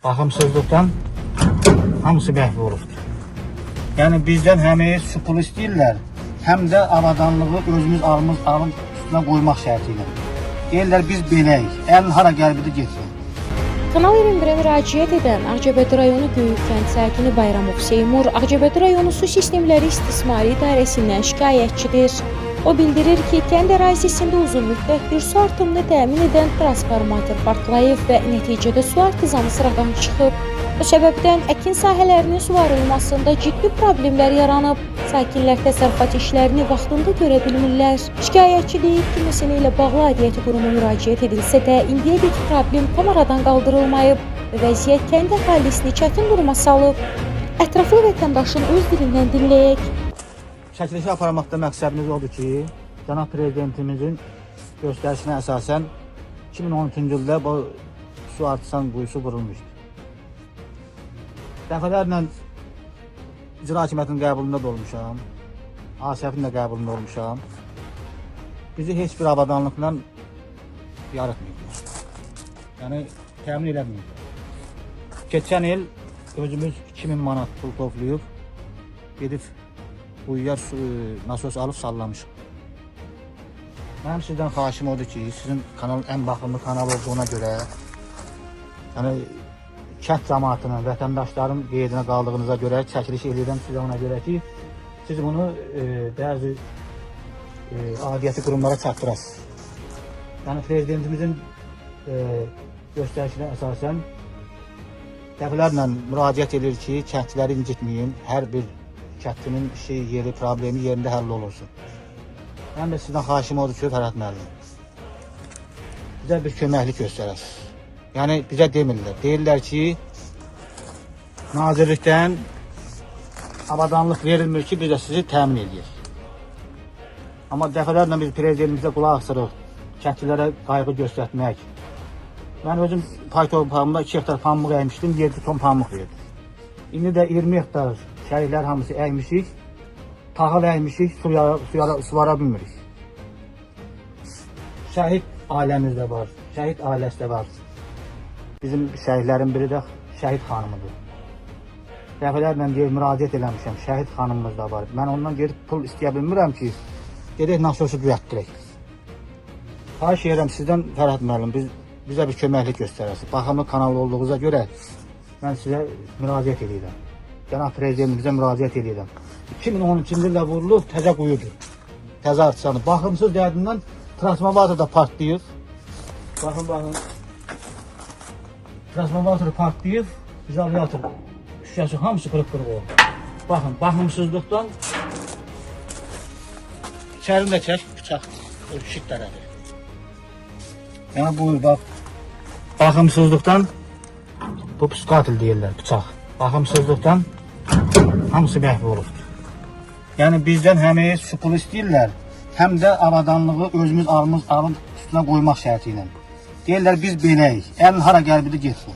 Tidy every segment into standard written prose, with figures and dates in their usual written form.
Baxımsızlıqdan hamısı məhv olubdur. Yəni bizdən həm su pul istəyirlər, həm də avadanlığı özümüz alım üstünə qoymaq şərti ilə. Deyirlər biz beləyik, əlin hara gəlbidir getsin. Kanal 21'e müraciət edən Ağcabədi rayonu Göyük kənd sakini Bayramov Seymur, Ağcabədi rayonu su sistemləri istismarı idarəsindən şikayətçidir. O bildirir ki, kənd ərazisində uzun müddətdir su artımını təmin edən transformator partlayıb və nəticədə su artızanı sıradan çıxıb. Bu səbəbdən əkin sahələrinin suvarılmasında ciddi problemlər yaranıb. Sakinlər təsərrüfat işlərini vaxtında görə bilmirlər. Şikayətçi deyib ki, məsələ ilə bağlı Aidiyyəti Quruma müraciət edilsə də, indiyədək problem tam aradan qaldırılmayıb və vəziyyət kənd əhalisini çətin duruma salıb. Ətraflı vətəndaşın öz dilindən dinləyək. Çəkilişi aparmaqda məqsədimiz odur ki, Cənab Prezidentimizin göstərişinə əsasən 2013-cü ildə bu su artısan quyusu qurulmuşdur. Dəfələrlə İcra Hakimiyyətinin qəbulunda da olmuşam, ASF-in də qəbulunda olmuşam. Bizi heç bir avadanlıqla yaratmayıblar. Yəni, təmin eləməyiblər. Keçən il özümüz 2000 manat pul toplayıb, gedib quyuya nasos alıb sallamışıq. Mənim sizdən xahişim odur ki, sizin kanalın ən baxımlı kanal olduğuna görə, yəni kənd cəmaatının, vətəndaşların qeydinə qaldığınıza görə çəkiliş edirəm sizə ona görə ki, siz bunu bəzi aidiyyəti qurumlara çatdırasınız. Yəni Prezidentimizin göstərişinə əsasən dəfələrlə müraciət edir ki, kəndləri incitməyin, hər bir kəndinin yeri, problemi yerində həll olursun. Mən də sizdən xahişim odur ki, Fərhad müəllim, bizə bir köməklik göstərəsiniz. Yəni bizə demirlər, deyirlər ki, nazirlikdən avadanlıq verilmir ki, biz də sizi təmin edirik. Amma dəfələrlə biz prezidentimizə qulaq asırıq, kəndlilərə qayğı göstərmək. Mən özüm pay torpağımda 2 hektar pambıq əymişdim, 7 ton pambıq verdim. İndi də 20 hektar şəhidlər hamısı əymişik, taxıl əymişik, suvara bilmirik. Şəhid ailəmiz də var, şəhid ailəsi də var. Bizim şəhidlərin biri də şəhid xanımıdır. Dəfələrlə müraciət eləmişəm, şəhid xanımımız da var. Mən ondan geri pul istəyə bilmirəm ki, gedək nasosu düzəltdirək. Xahiş edirəm sizdən Fərhad müəllim, bizə bir köməklik göstərəsiniz. Baxımlı kanal olduğunuza görə mən sizə müraciət edirəm. Cənab Prezidentimizə müraciət edirəm. 2013-cü ildə vurulub təzə quyudur. Təzə artısanı. Baxımsız dərdindən transformator da partlayıb. Baxın. Transformator partlayıb, izolyator şüşəsi hamısı qırıq-qırıq oldu. Baxın, baxımsızlıqdan içərini də çək, bıçaq, şit tərəfi. Yəni buyur, bax, baxımsızlıqdan, bu psikatil deyirlər, bıçaq. Baxımsızlıqdan hamısı məhv olubdur. Yəni bizdən həm su pul istəyirlər, həm də avadanlığı özümüz alım üstünə qoymaq şərti ilə. Deyirlər biz beləyik, əlin hara gəlbidir getsin.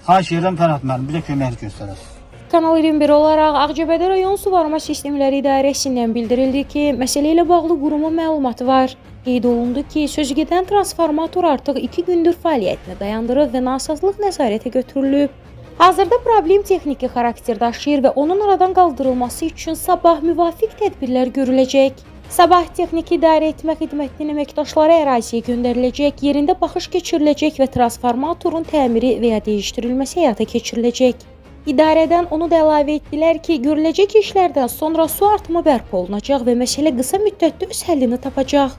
Xahiş edirəm Fərhad müəllim, bizə köməklik göstərəsiniz. Kanal 21 olaraq Ağcabədi rayon suvarma sistemləri idarəsindən bildirildi ki, məsələ ilə bağlı qurumun məlumatı var. Qeyd olundu ki, sözügedən transformator artıq 2 gündür fəaliyyətini dayandırıb və nasazlıq nəzarətə götürülüb. Hazırda problem texniki xarakter daşıyır və onun aradan qaldırılması üçün sabah müvafiq tədbirlər görüləcək. Sabah texniki idarə etmə xidmətinin əməkdaşları əraziyə göndəriləcək, yerində baxış keçiriləcək və transformatorun təmiri və ya dəyişdirilməsi həyata keçiriləcək. İdarədən onu da əlavə etdilər ki, görüləcək işlərdən sonra su artımı bərpa olunacaq və məsələ qısa müddətdə öz həllini tapacaq.